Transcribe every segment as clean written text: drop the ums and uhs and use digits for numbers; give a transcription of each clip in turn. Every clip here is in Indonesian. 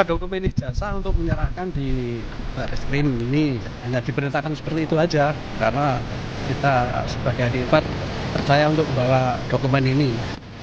dokumen ijazah untuk menyerahkan di Bareskrim ini hanya diperintahkan seperti itu aja, karena kita sebagai advokat percaya untuk membawa dokumen ini.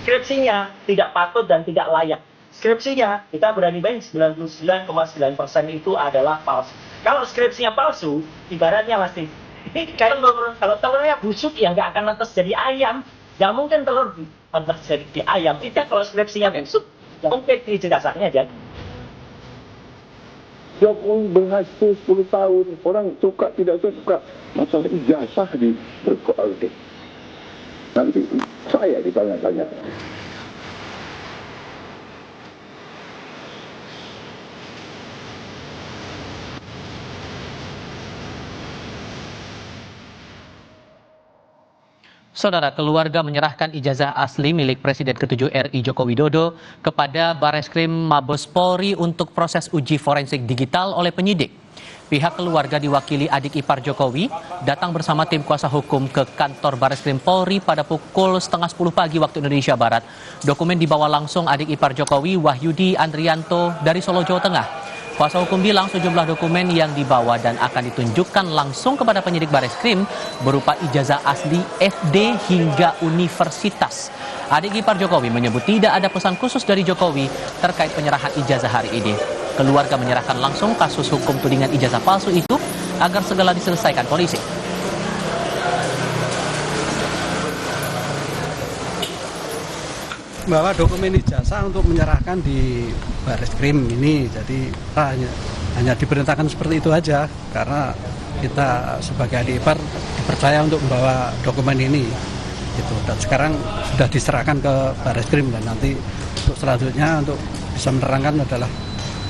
Skripsinya tidak patut dan tidak layak. Skripsinya kita berani bayang 99,9% itu adalah palsu. Kalau skripsinya palsu, ibaratnya masih ini kayak telur. Kalau telurnya busuk ya nggak akan lantas jadi ayam. Nggak mungkin telur lantas jadi ayam. Tidak kalau skripsinya busuk, mungkin ijazahnya jadi. Jokowi berhasil 10 tahun, orang suka tidak suka, masalah ijazah di berkualitas. Nanti saya ditanya-tanya. Saudara, keluarga menyerahkan ijazah asli milik Presiden ke-7 RI Joko Widodo kepada Bareskrim Mabes Polri untuk proses uji forensik digital oleh penyidik. Pihak keluarga diwakili adik ipar Jokowi datang bersama tim kuasa hukum ke kantor Bareskrim Polri pada pukul 9:30 pagi waktu Indonesia Barat. Dokumen dibawa langsung adik ipar Jokowi, Wahyudi Andrianto dari Solo, Jawa Tengah. Kuasa hukum bilang sejumlah dokumen yang dibawa dan akan ditunjukkan langsung kepada penyidik Bareskrim berupa ijazah asli SD hingga universitas. Adik ipar Jokowi menyebut tidak ada pesan khusus dari Jokowi terkait penyerahan ijazah hari ini. Keluarga menyerahkan langsung kasus hukum tudingan ijazah palsu itu agar segera diselesaikan polisi. Bawa dokumen ijazah untuk menyerahkan di Bareskrim ini, jadi kita hanya diperintahkan seperti itu aja, karena kita sebagai adik ipar dipercaya untuk membawa dokumen ini gitu. Dan sekarang sudah diserahkan ke Bareskrim, dan nanti untuk selanjutnya untuk bisa menerangkan adalah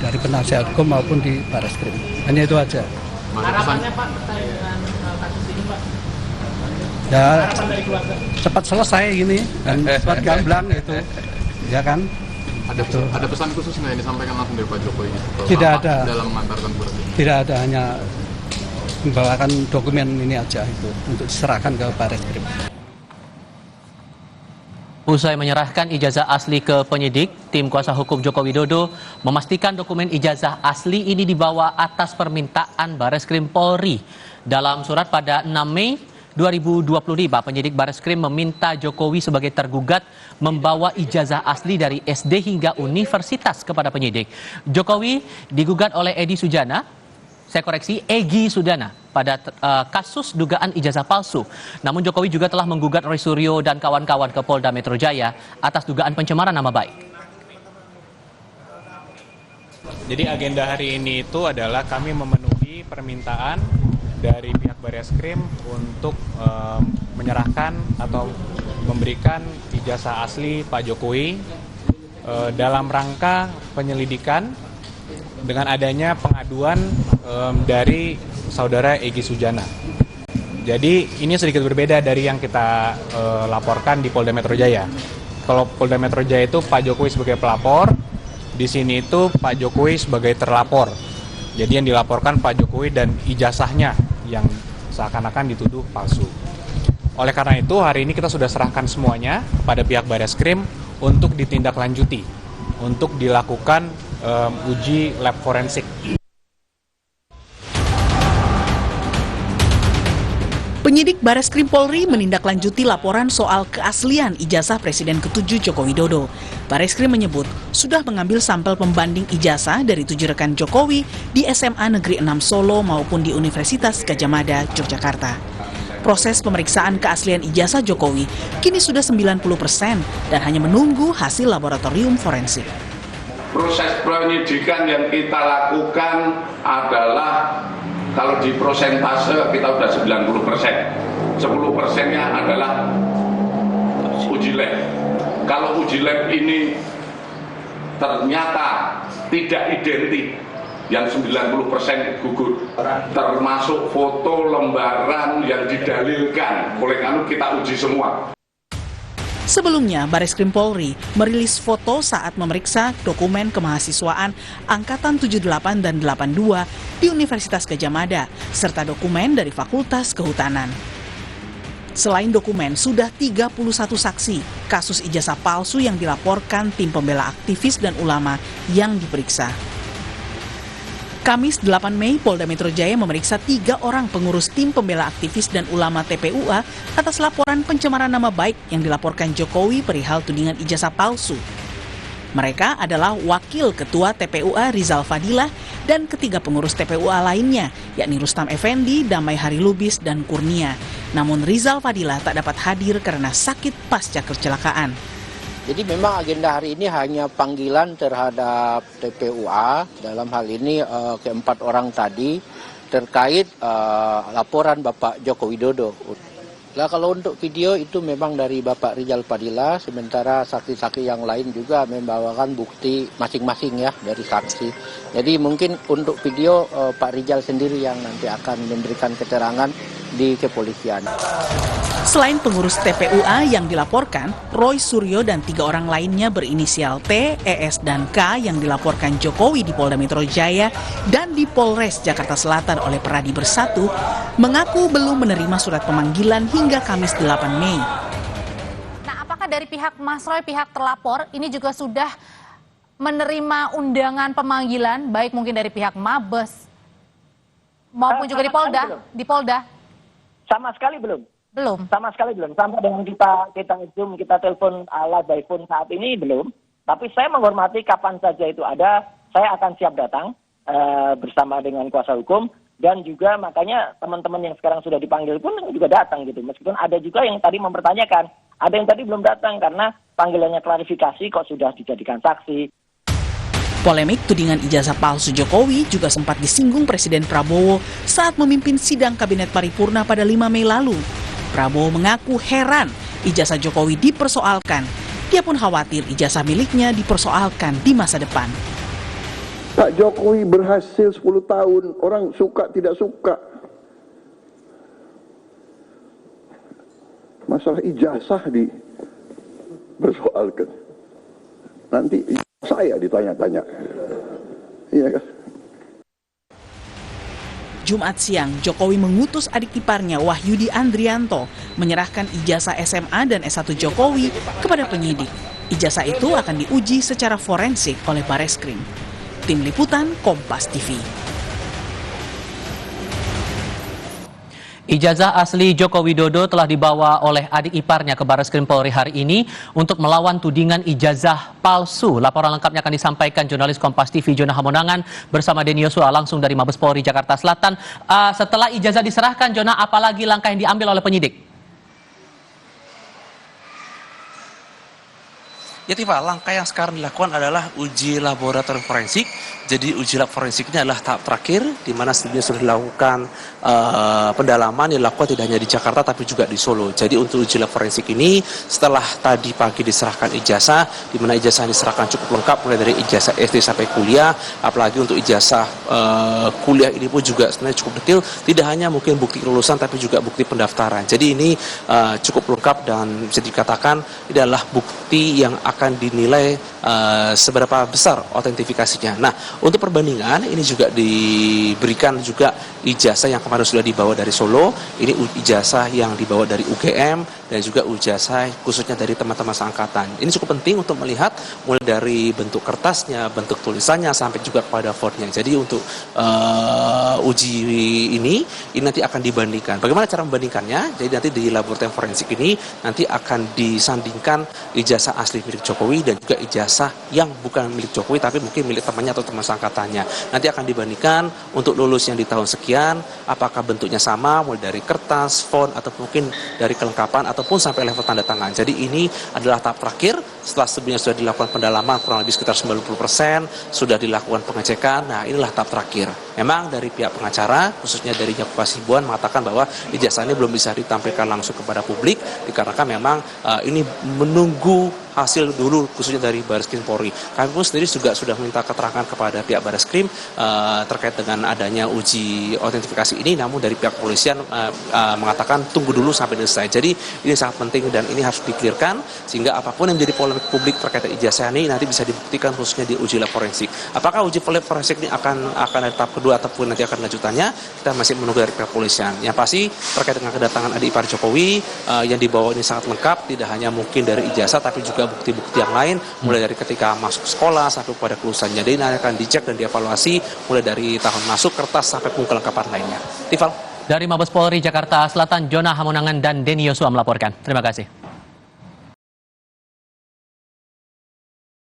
dari penasihat hukum maupun di Bareskrim. Hanya itu aja. Harapannya Pak terkait dengan kasus ini Pak? Ya cepat selesai ini dan cepat gamblang gitu, ya kan? Ada pesan khusus nggak yang disampaikan langsung dari Pak Jokowi? Tidak ada. Dalam mengantarkan surat ini? Tidak ada, hanya membawakan dokumen ini aja itu untuk diserahkan ke Bareskrim. Usai menyerahkan ijazah asli ke penyidik, tim kuasa hukum Joko Widodo memastikan dokumen ijazah asli ini dibawa atas permintaan Bareskrim Polri. Dalam surat pada 6 Mei 2025, penyidik Bareskrim meminta Jokowi sebagai tergugat membawa ijazah asli dari SD hingga universitas kepada penyidik. Jokowi digugat oleh Egi Sudana pada kasus dugaan ijazah palsu. Namun Jokowi juga telah menggugat Roy Suryo dan kawan-kawan ke Polda Metro Jaya atas dugaan pencemaran nama baik. Jadi agenda hari ini itu adalah kami memenuhi permintaan dari pihak Bareskrim untuk menyerahkan atau memberikan ijazah asli Pak Jokowi dalam rangka penyelidikan dengan adanya pengaduan dari saudara Egi Sujana. Jadi ini sedikit berbeda dari yang kita laporkan di Polda Metro Jaya. Kalau Polda Metro Jaya itu Pak Jokowi sebagai pelapor, di sini itu Pak Jokowi sebagai terlapor. Jadi yang dilaporkan Pak Jokowi dan ijazahnya yang seakan-akan dituduh palsu. Oleh karena itu hari ini kita sudah serahkan semuanya kepada pihak Bareskrim untuk ditindaklanjuti, untuk dilakukan uji lab forensik. Penyidik Bareskrim Polri menindaklanjuti laporan soal keaslian ijazah Presiden ke-7 Joko Widodo. Bareskrim menyebut sudah mengambil sampel pembanding ijazah dari 7 rekan Jokowi di SMA Negeri 6 Solo maupun di Universitas Gadjah Mada, Yogyakarta. Proses pemeriksaan keaslian ijazah Jokowi kini sudah 90% dan hanya menunggu hasil laboratorium forensik. Proses penyidikan yang kita lakukan adalah kalau di prosentase kita sudah 90%. 10%-nya adalah uji lab. Kalau uji lab ini ternyata tidak identik, yang 90% gugur, termasuk foto lembaran yang didalilkan. Oleh karena kita uji semua. Sebelumnya, Bareskrim Polri merilis foto saat memeriksa dokumen kemahasiswaan Angkatan 78 dan 82 di Universitas Gadjah Mada, serta dokumen dari Fakultas Kehutanan. Selain dokumen, sudah 31 saksi kasus ijazah palsu yang dilaporkan tim pembela aktivis dan ulama yang diperiksa. Kamis 8 Mei, Polda Metro Jaya memeriksa 3 orang pengurus tim pembela aktivis dan ulama TPUA atas laporan pencemaran nama baik yang dilaporkan Jokowi perihal tudingan ijazah palsu. Mereka adalah Wakil Ketua TPUA Rizal Fadilah dan ketiga pengurus TPUA lainnya, yakni Rustam Effendi, Damai Hari Lubis, dan Kurnia. Namun Rizal Fadilah tak dapat hadir karena sakit pasca kecelakaan. Jadi memang agenda hari ini hanya panggilan terhadap TPUA, dalam hal ini keempat orang tadi terkait laporan Bapak Joko Widodo. Nah, kalau untuk video itu memang dari Bapak Rizal Fadilah, sementara saksi-saksi yang lain juga membawakan bukti masing-masing ya dari saksi. Jadi mungkin untuk video Pak Rizal sendiri yang nanti akan memberikan keterangan di kepolisian. Selain pengurus TPUA yang dilaporkan, Roy Suryo dan 3 orang lainnya berinisial T, ES, dan K yang dilaporkan Jokowi di Polda Metro Jaya dan di Polres Jakarta Selatan oleh Peradi Bersatu mengaku belum menerima surat pemanggilan hingga Kamis 8 Mei. Nah, apakah dari pihak Mas Roy, pihak terlapor, ini juga sudah menerima undangan pemanggilan, baik mungkin dari pihak Mabes maupun juga di Polda? Sama sekali belum. Belum. Sama sekali belum. Sampai dengan kita Zoom, kita telepon live by phone saat ini belum. Tapi saya menghormati kapan saja itu ada, saya akan siap datang bersama dengan kuasa hukum. Dan juga makanya teman-teman yang sekarang sudah dipanggil pun juga datang gitu. Meskipun ada juga yang tadi mempertanyakan, ada yang tadi belum datang karena panggilannya klarifikasi kok sudah dijadikan saksi. Polemik tudingan ijazah palsu Jokowi juga sempat disinggung Presiden Prabowo saat memimpin sidang Kabinet Paripurna pada 5 Mei lalu. Prabowo mengaku heran ijazah Jokowi dipersoalkan. Dia pun khawatir ijazah miliknya dipersoalkan di masa depan. Pak Jokowi berhasil 10 tahun, orang suka tidak suka. Masalah ijazah dipersoalkan. Nanti saya ditanya-tanya. Iya kan? Jumat siang, Jokowi mengutus adik iparnya Wahyudi Andrianto menyerahkan ijazah SMA dan S1 Jokowi kepada penyidik. Ijazah itu akan diuji secara forensik oleh Bareskrim. Tim Liputan Kompas TV. Ijazah asli Joko Widodo telah dibawa oleh adik iparnya ke Bareskrim Polri hari ini untuk melawan tudingan ijazah palsu. Laporan lengkapnya akan disampaikan jurnalis Kompas TV Jona Hamonangan bersama Denny Yosua langsung dari Mabes Polri Jakarta Selatan. Setelah ijazah diserahkan, Jona, apalagi langkah yang diambil oleh penyidik? Ya Tifa, langkah yang sekarang dilakukan adalah uji laboratorium forensik. Jadi uji lab forensik ini adalah tahap terakhir di mana sebelumnya sudah dilakukan pendalaman yang dilakukan tidak hanya di Jakarta tapi juga di Solo. Jadi untuk uji lab forensik ini setelah tadi pagi diserahkan ijazah, di mana ijazah diserahkan cukup lengkap mulai dari ijazah SD sampai kuliah, apalagi untuk ijazah kuliah ini pun juga sebenarnya cukup detail, tidak hanya mungkin bukti kelulusan tapi juga bukti pendaftaran. Jadi ini cukup lengkap dan bisa dikatakan ini adalah bukti yang akan dinilai seberapa besar autentifikasinya. Nah, untuk perbandingan ini juga diberikan juga ijazah yang kemarin sudah dibawa dari Solo, ini ijazah yang dibawa dari UGM dan juga ijazah khususnya dari teman-teman seangkatan. Ini cukup penting untuk melihat mulai dari bentuk kertasnya, bentuk tulisannya sampai juga kepada fontnya. Jadi untuk uji ini nanti akan dibandingkan. Bagaimana cara membandingkannya? Jadi nanti di laboratorium forensik ini nanti akan disandingkan ijazah asli milik Jokowi dan juga ijazah yang bukan milik Jokowi tapi mungkin milik temannya atau teman seangkatannya. Nanti akan dibandingkan untuk lulus yang di tahun sekian, apakah bentuknya sama mulai dari kertas, font atau mungkin dari kelengkapan ataupun sampai level tanda tangan. Jadi ini adalah tahap terakhir. Setelah sebelumnya sudah dilakukan pendalaman kurang lebih sekitar 90%, sudah dilakukan pengecekan. Nah, inilah tahap terakhir. Memang dari pihak pengacara, khususnya dari Yakup Hasibuan mengatakan bahwa ijazah ini belum bisa ditampilkan langsung kepada publik dikarenakan memang ini menunggu hasil dulu khususnya dari Bareskrim Polri. Kami pun sendiri juga sudah minta keterangan kepada pihak Bareskrim terkait dengan adanya uji autentifikasi ini, namun dari pihak kepolisian mengatakan tunggu dulu sampai selesai. Jadi ini sangat penting dan ini harus dikelirkan sehingga apapun yang menjadi polemik keyakinan publik terkait ijazah ini nanti bisa dibuktikan khususnya di uji lab forensik. Apakah uji lab forensik ini akan ada tahap kedua ataupun nanti akan lanjutannya, kita masih menunggu dari pihak kepolisian. Yang pasti terkait dengan kedatangan adik ipar Jokowi yang dibawa ini sangat lengkap, tidak hanya mungkin dari ijazah tapi juga bukti-bukti yang lain, mulai dari ketika masuk sekolah sampai pada kelulusannya. Jadi ini akan dicek dan dievaluasi mulai dari tahun masuk, kertas sampai pun kelengkapan lainnya. Tifal. Dari Mabes Polri Jakarta Selatan, Jona Hamonangan dan Denny Yosua melaporkan. Terima kasih.